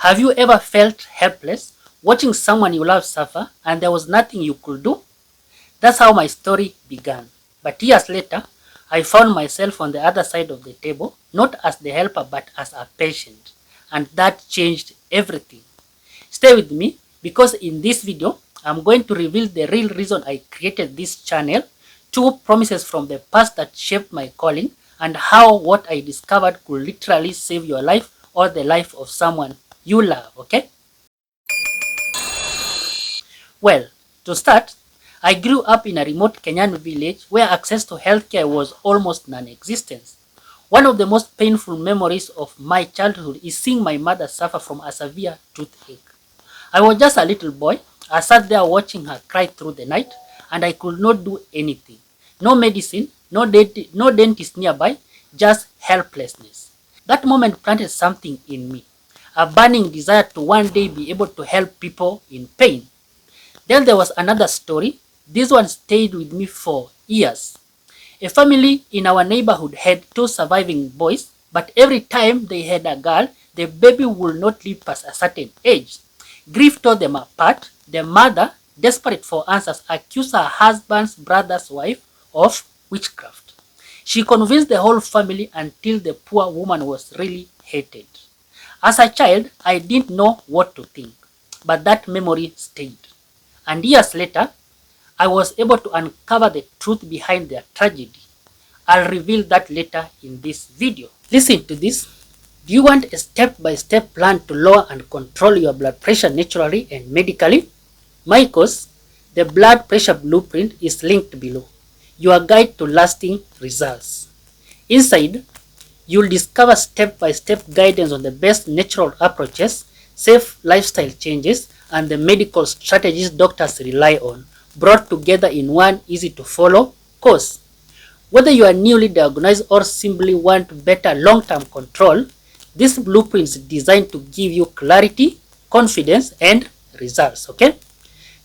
Have you ever felt helpless, watching someone you love suffer and there was nothing you could do? That's how my story began. But years later, I found myself on the other side of the table, not as the helper but as a patient. And that changed everything. Stay with me because in this video, I'm going to reveal the real reason I created this channel, 2 promises from the past that shaped my calling, and how what I discovered could literally save your life or the life of someone you love, okay? Well, to start, I grew up in a remote Kenyan village where access to healthcare was almost non-existent. One of the most painful memories of my childhood is seeing my mother suffer from a severe toothache. I was just a little boy. I sat there watching her cry through the night, and I could not do anything. No medicine, no dentist nearby, just helplessness. That moment planted something in me, a burning desire to one day be able to help people in pain. Then there was another story. This one stayed with me for years. A family in our neighborhood had 2 surviving boys, but every time they had a girl, the baby would not live past a certain age. Grief tore them apart. The mother, desperate for answers, accused her husband's brother's wife of witchcraft. She convinced the whole family until the poor woman was really hated. As a child, I didn't know what to think, but that memory stayed. And years later, I was able to uncover the truth behind their tragedy. I'll reveal that later in this video. Listen to this. Do you want a step-by-step plan to lower and control your blood pressure naturally and medically? My course, the Blood Pressure Blueprint, is linked below. Your guide to lasting results. Inside, you'll discover step-by-step guidance on the best natural approaches, safe lifestyle changes, and the medical strategies doctors rely on, brought together in one easy-to-follow course. Whether you are newly diagnosed or simply want better long-term control, this blueprint is designed to give you clarity, confidence, and results, okay?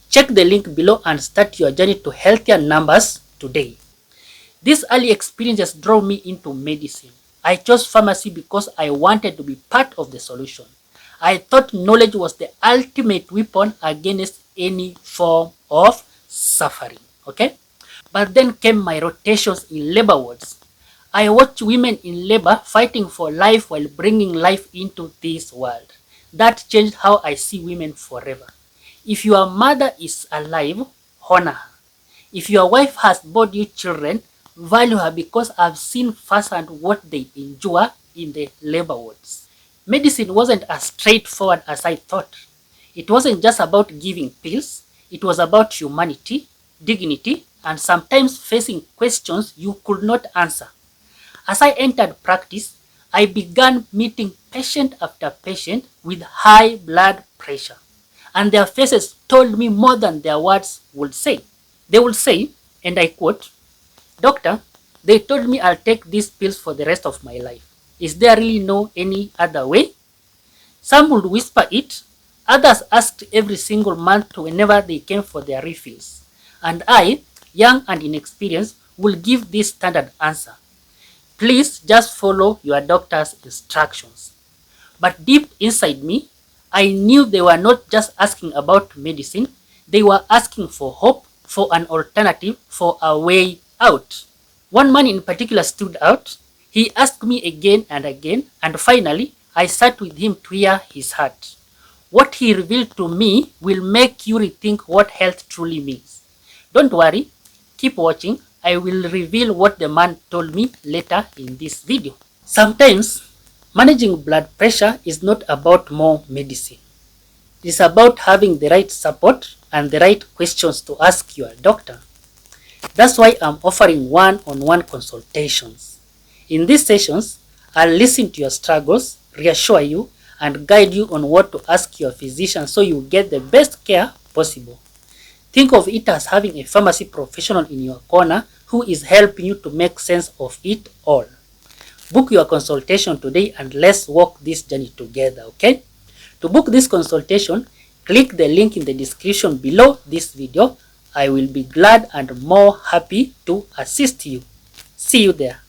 Check the link below and start your journey to healthier numbers today. These early experiences drove me into medicine. I chose pharmacy because I wanted to be part of the solution. I thought knowledge was the ultimate weapon against any form of suffering, okay? But then came my rotations in labor wards. I watched women in labor fighting for life while bringing life into this world. That changed how I see women forever. If your mother is alive, honor her. If your wife has brought you children, value her, because I've seen firsthand what they endure in the labor wards. Medicine wasn't as straightforward as I thought. It wasn't just about giving pills. It was about humanity, dignity, and sometimes facing questions you could not answer. As I entered practice, I began meeting patient after patient with high blood pressure, and their faces told me more than their words would say. They would say, and I quote, "Doctor, they told me I'll take these pills for the rest of my life. Is there really no any other way?" Some would whisper it. Others asked every single month whenever they came for their refills. And I, young and inexperienced, will give this standard answer: "Please just follow your doctor's instructions." But deep inside me, I knew they were not just asking about medicine. They were asking for hope, for an alternative, for a way out. One man in particular stood out. He asked me again and again, and finally, I sat with him to hear his heart. What he revealed to me will make you rethink what health truly means. Don't worry, keep watching. I will reveal what the man told me later in this video. Sometimes, managing blood pressure is not about more medicine. It's about having the right support and the right questions to ask your doctor. That's why I'm offering one-on-one consultations. In these sessions, I'll listen to your struggles, reassure you, and guide you on what to ask your physician so you get the best care possible. Think of it as having a pharmacy professional in your corner who is helping you to make sense of it all. Book your consultation today and let's walk this journey together, okay? To book this consultation, click the link in the description below this video. I will be glad and more happy to assist you. See you there.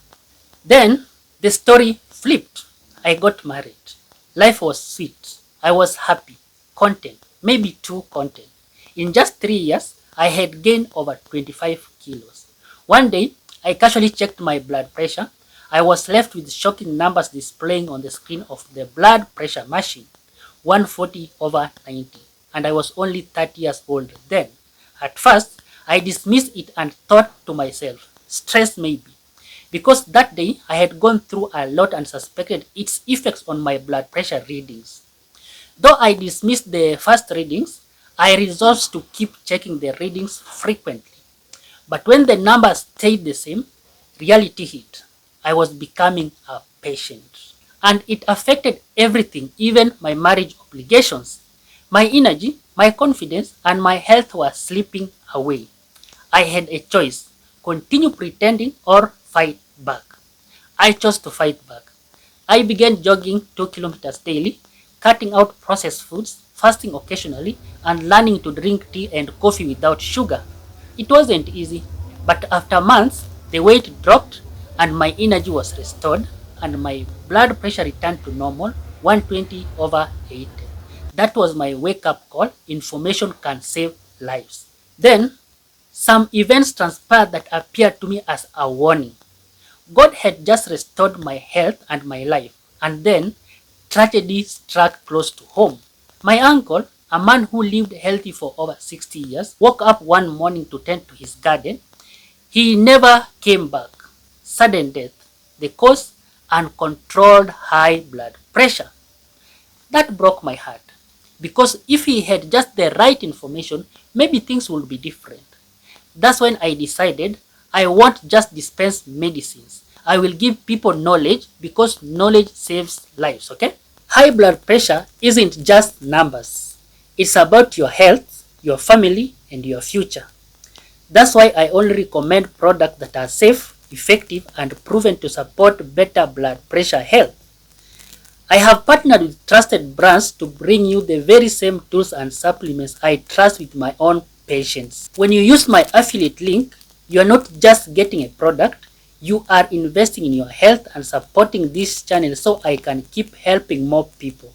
Then the story flipped. I got married. Life was sweet. I was happy, content, maybe too content. In just 3 years, I had gained over 25 kilos. One day, I casually checked my blood pressure. I was left with shocking numbers displaying on the screen of the blood pressure machine, 140/90, and I was only 30 years old then. At first, I dismissed it and thought to myself, stress maybe, because that day I had gone through a lot and suspected its effects on my blood pressure readings. Though I dismissed the first readings, I resolved to keep checking the readings frequently. But when the numbers stayed the same, reality hit. I was becoming a patient. And it affected everything, even my marriage obligations. My energy, my confidence, and my health were slipping away. I had a choice: continue pretending or fight back. I chose to fight back. I began jogging 2 kilometers daily, cutting out processed foods, fasting occasionally, and learning to drink tea and coffee without sugar. It wasn't easy, but after months, the weight dropped and my energy was restored and my blood pressure returned to normal, 120/80. That was my wake-up call. Information can save lives. Then, some events transpired that appeared to me as a warning. God had just restored my health and my life, and then tragedy struck close to home. My uncle, a man who lived healthy for over 60 years, woke up one morning to tend to his garden. He never came back. Sudden death. The cause: uncontrolled high blood pressure. That broke my heart, because if he had just the right information, maybe things would be different. That's when I decided I won't just dispense medicines. I will give people knowledge, because knowledge saves lives, okay? High blood pressure isn't just numbers. It's about your health, your family, and your future. That's why I only recommend products that are safe, effective, and proven to support better blood pressure health. I have partnered with trusted brands to bring you the very same tools and supplements I trust with my own patients. When you use my affiliate link, you are not just getting a product, you are investing in your health and supporting this channel so I can keep helping more people.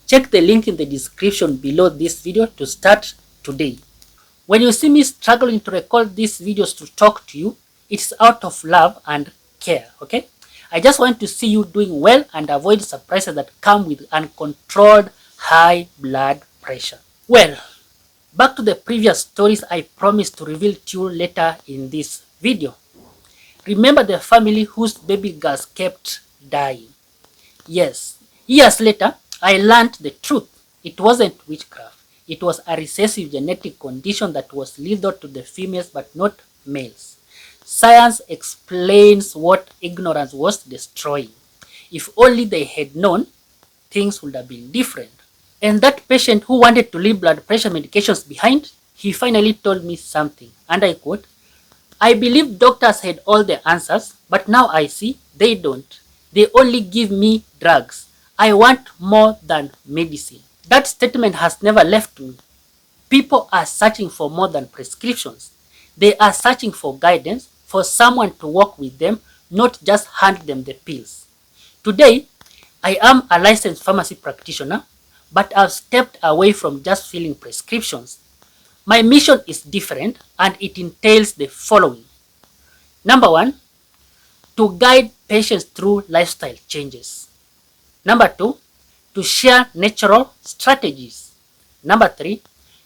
Check the link in the description below this video to start today. When you see me struggling to record these videos to talk to you, it's out of love and care, okay? I just want to see you doing well and avoid surprises that come with uncontrolled high blood pressure. Well, back to the previous stories I promised to reveal to you later in this video. Remember the family whose baby girls kept dying? Yes, years later, I learned the truth. It wasn't witchcraft. It was a recessive genetic condition that was lethal to the females but not males. Science explains what ignorance was destroying. If only they had known, things would have been different. And that patient who wanted to leave blood pressure medications behind, he finally told me something, and I quote, "I believe doctors had all the answers, but now I see they don't. They only give me drugs. I want more than medicine." That statement has never left me. People are searching for more than prescriptions. They are searching for guidance, for someone to walk with them, not just hand them the pills. Today, I am a licensed pharmacy practitioner, but I've stepped away from just filling prescriptions. My mission is different, and it entails the following. Number one, to guide patients through lifestyle changes. Number two, to share natural strategies. Number three,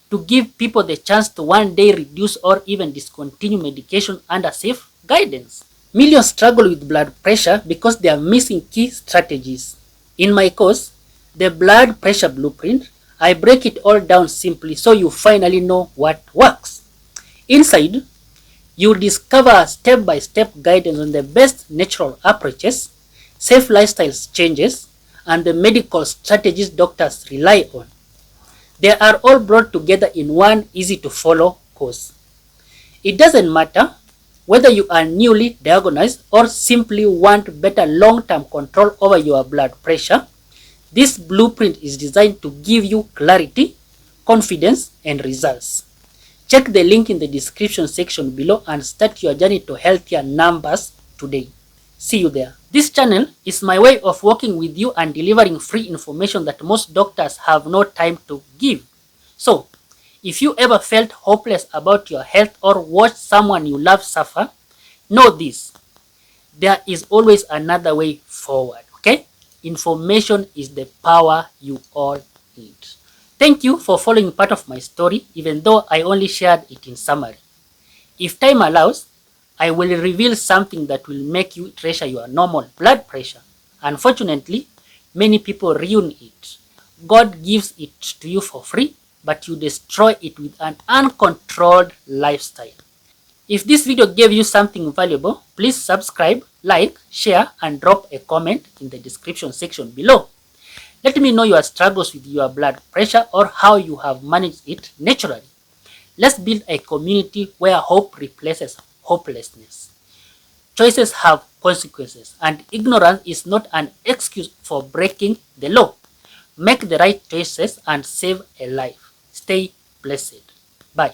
to give people the chance to one day reduce or even discontinue medication under safe guidance. Millions struggle with blood pressure because they are missing key strategies. In my course, The Blood Pressure Blueprint, I break it all down simply so you finally know what works. Inside, you discover step-by-step guidance on the best natural approaches, safe lifestyle changes, and the medical strategies doctors rely on. They are all brought together in one easy-to-follow course. It doesn't matter whether you are newly diagnosed or simply want better long-term control over your blood pressure. This blueprint is designed to give you clarity, confidence, and results. Check the link in the description section below and start your journey to healthier numbers today. See you there. This channel is my way of working with you and delivering free information that most doctors have no time to give. So, if you ever felt hopeless about your health or watched someone you love suffer, know this: there is always another way forward, okay? Information is the power you all need. Thank you for following part of my story, even though I only shared it in summary. If time allows, I will reveal something that will make you treasure your normal blood pressure. Unfortunately, many people ruin it. God gives it to you for free, but you destroy it with an uncontrolled lifestyle. If this video gave you something valuable, please subscribe, like, share, and drop a comment in the description section below. Let me know your struggles with your blood pressure or how you have managed it naturally. Let's build a community where hope replaces hopelessness. Choices have consequences, and ignorance is not an excuse for breaking the law. Make the right choices and save a life. Stay blessed. Bye.